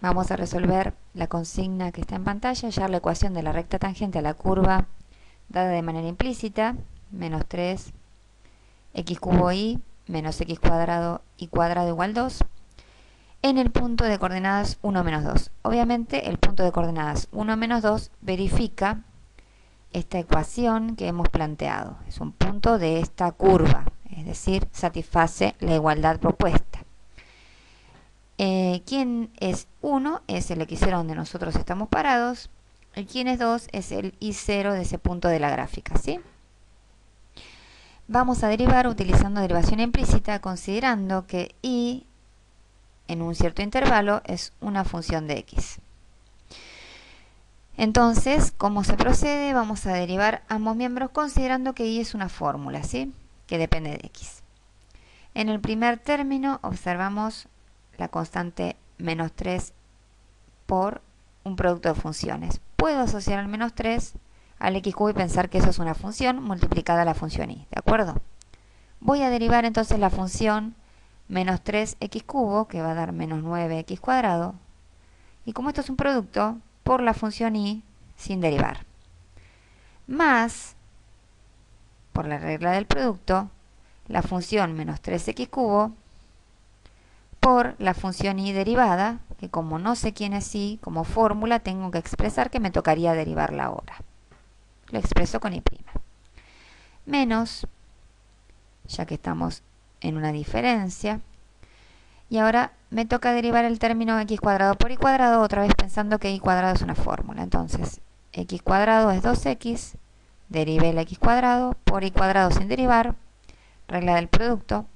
Vamos a resolver la consigna que está en pantalla, hallar la ecuación de la recta tangente a la curva dada de manera implícita, menos 3 x cubo y menos x cuadrado y cuadrado igual 2, en el punto de coordenadas 1 menos 2. Obviamente el punto de coordenadas 1 menos 2 verifica esta ecuación que hemos planteado. Es un punto de esta curva, es decir, satisface la igualdad propuesta. ¿Quién es 1? Es el x0 donde nosotros estamos parados. Y quién es 2 es el y0 de ese punto de la gráfica, ¿sí? Vamos a derivar utilizando derivación implícita, considerando que y en un cierto intervalo es una función de x. Entonces, ¿cómo se procede? Vamos a derivar ambos miembros considerando que y es una fórmula, ¿sí? Que depende de x. En el primer término observamos la constante menos 3 por un producto de funciones. Puedo asociar al menos 3 al x cubo y pensar que eso es una función multiplicada a la función y, ¿de acuerdo? Voy a derivar entonces la función menos 3x cubo, que va a dar menos 9x cuadrado, y como esto es un producto, por la función y sin derivar. Más, por la regla del producto, la función menos 3x cubo por la función y derivada, que como no sé quién es y, como fórmula tengo que expresar que me tocaría derivarla ahora. Lo expreso con y'. Menos, ya que estamos en una diferencia, y ahora me toca derivar el término x cuadrado por y cuadrado, otra vez pensando que y cuadrado es una fórmula. Entonces, x cuadrado es 2x, derivé el x cuadrado por y cuadrado sin derivar, regla del producto.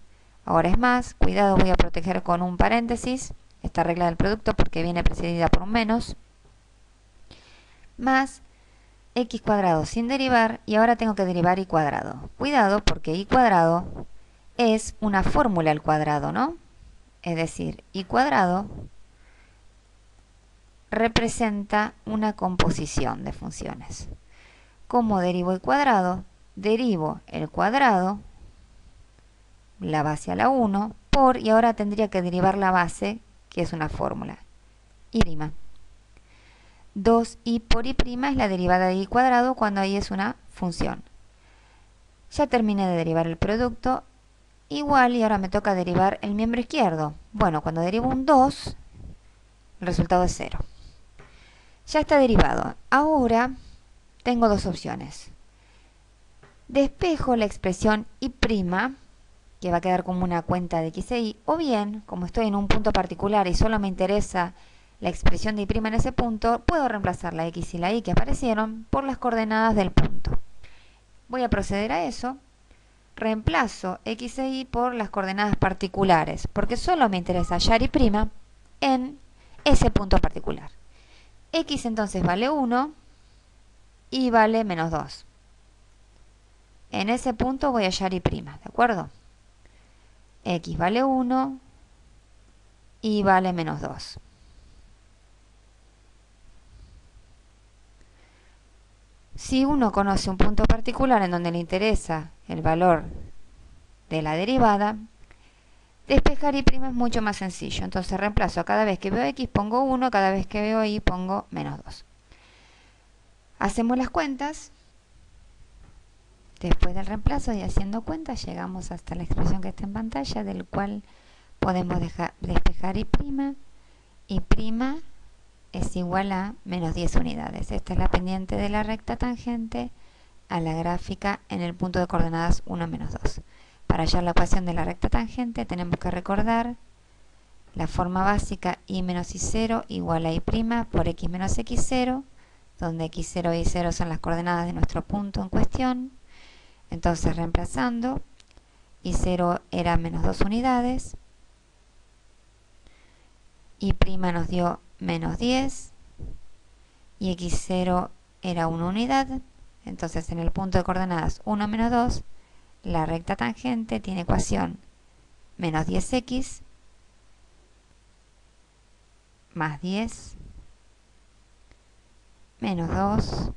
Ahora es más, cuidado, voy a proteger con un paréntesis esta regla del producto porque viene precedida por un menos, más x cuadrado sin derivar, y ahora tengo que derivar y cuadrado. Cuidado porque y cuadrado es una fórmula al cuadrado, ¿no? Es decir, y cuadrado representa una composición de funciones. ¿Cómo derivo y cuadrado? Derivo el cuadrado, la base a la 1, por, y ahora tendría que derivar la base, que es una fórmula, y'. 2y por y' es la derivada de y cuadrado cuando y es una función. Ya terminé de derivar el producto, igual, y ahora me toca derivar el miembro izquierdo. Bueno, cuando derivo un 2, el resultado es 0. Ya está derivado. Ahora tengo dos opciones. Despejo la expresión y', que va a quedar como una cuenta de x e y, o bien, como estoy en un punto particular y solo me interesa la expresión de y' en ese punto, puedo reemplazar la x y la y que aparecieron por las coordenadas del punto. Voy a proceder a eso. Reemplazo x e y por las coordenadas particulares, porque solo me interesa hallar y' en ese punto particular. X entonces vale 1 y vale menos 2. En ese punto voy a hallar y', ¿de acuerdo? X vale 1 y vale menos 2. Si uno conoce un punto particular en donde le interesa el valor de la derivada, despejar y' es mucho más sencillo. Entonces reemplazo, cada vez que veo x pongo 1, cada vez que veo y pongo menos 2. Hacemos las cuentas. Después del reemplazo y haciendo cuentas, llegamos hasta la expresión que está en pantalla, del cual podemos despejar y'. Y' es igual a menos 10 unidades. Esta es la pendiente de la recta tangente a la gráfica en el punto de coordenadas 1 menos 2. Para hallar la ecuación de la recta tangente tenemos que recordar la forma básica y menos y0 igual a y' por x menos x0, donde x0 y y0 son las coordenadas de nuestro punto en cuestión. Entonces, reemplazando, y0 era menos 2 unidades, y' nos dio menos 10, y x0 era 1 unidad. Entonces, en el punto de coordenadas 1 menos 2, la recta tangente tiene ecuación menos 10x más 10 menos 2,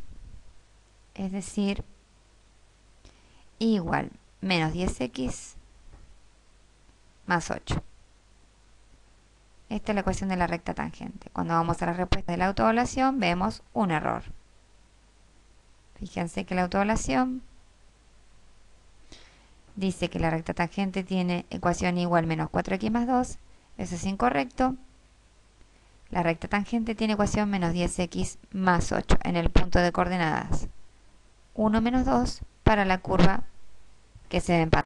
es decir, igual menos 10x más 8. Esta es la ecuación de la recta tangente. Cuando vamos a la respuesta de la autoevaluación vemos un error. Fíjense que la autoevaluación dice que la recta tangente tiene ecuación igual menos 4x más 2. Eso es incorrecto. La recta tangente tiene ecuación menos 10x más 8 en el punto de coordenadas 1 menos 2 para la curva que se ve en pantalla.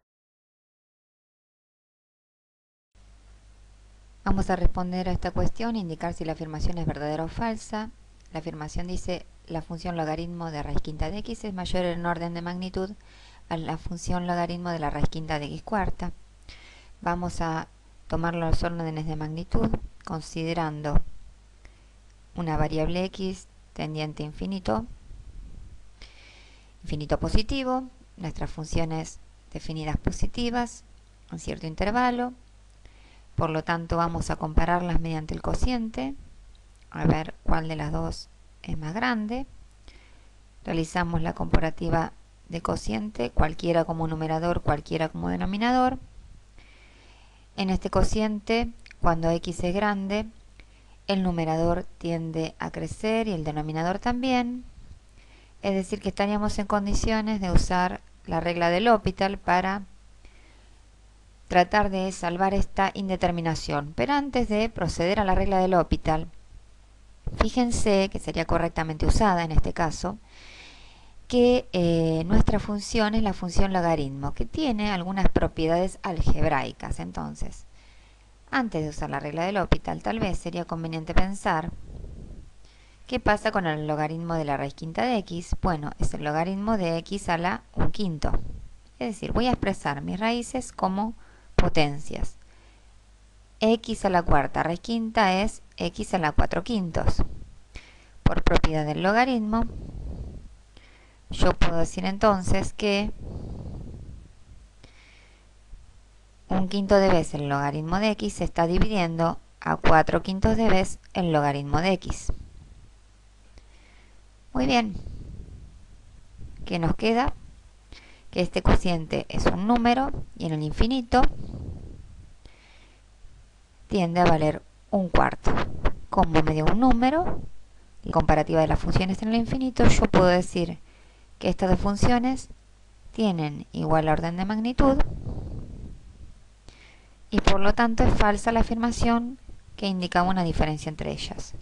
Vamos a responder a esta cuestión e indicar si la afirmación es verdadera o falsa. La afirmación dice: la función logaritmo de raíz quinta de x es mayor en orden de magnitud a la función logaritmo de la raíz quinta de x cuarta. Vamos a tomar los órdenes de magnitud considerando una variable x tendiente a infinito, infinito positivo, nuestras funciones definidas positivas en cierto intervalo. Por lo tanto, vamos a compararlas mediante el cociente, a ver cuál de las dos es más grande. Realizamos la comparativa de cociente, cualquiera como numerador, cualquiera como denominador. En este cociente, cuando x es grande, el numerador tiende a crecer y el denominador también. Es decir, que estaríamos en condiciones de usar la regla de L'Hopital para tratar de salvar esta indeterminación. Pero antes de proceder a la regla de L'Hopital, fíjense que sería correctamente usada en este caso, que nuestra función es la función logaritmo, que tiene algunas propiedades algebraicas. Entonces, antes de usar la regla de L'Hopital, tal vez sería conveniente pensar qué pasa con el logaritmo de la raíz quinta de x. Bueno, es el logaritmo de x a la 1/5. Es decir, voy a expresar mis raíces como potencias. X a la cuarta raíz quinta es x a la 4/5. Por propiedad del logaritmo, yo puedo decir entonces que 1/5 de vez el logaritmo de x se está dividiendo a 4/5 de vez el logaritmo de x. Muy bien. ¿Qué nos queda? Que este cociente es un número y en el infinito tiende a valer 1/4. Como me dio un número y comparativa de las funciones en el infinito, yo puedo decir que estas dos funciones tienen igual orden de magnitud y por lo tanto es falsa la afirmación que indicaba una diferencia entre ellas.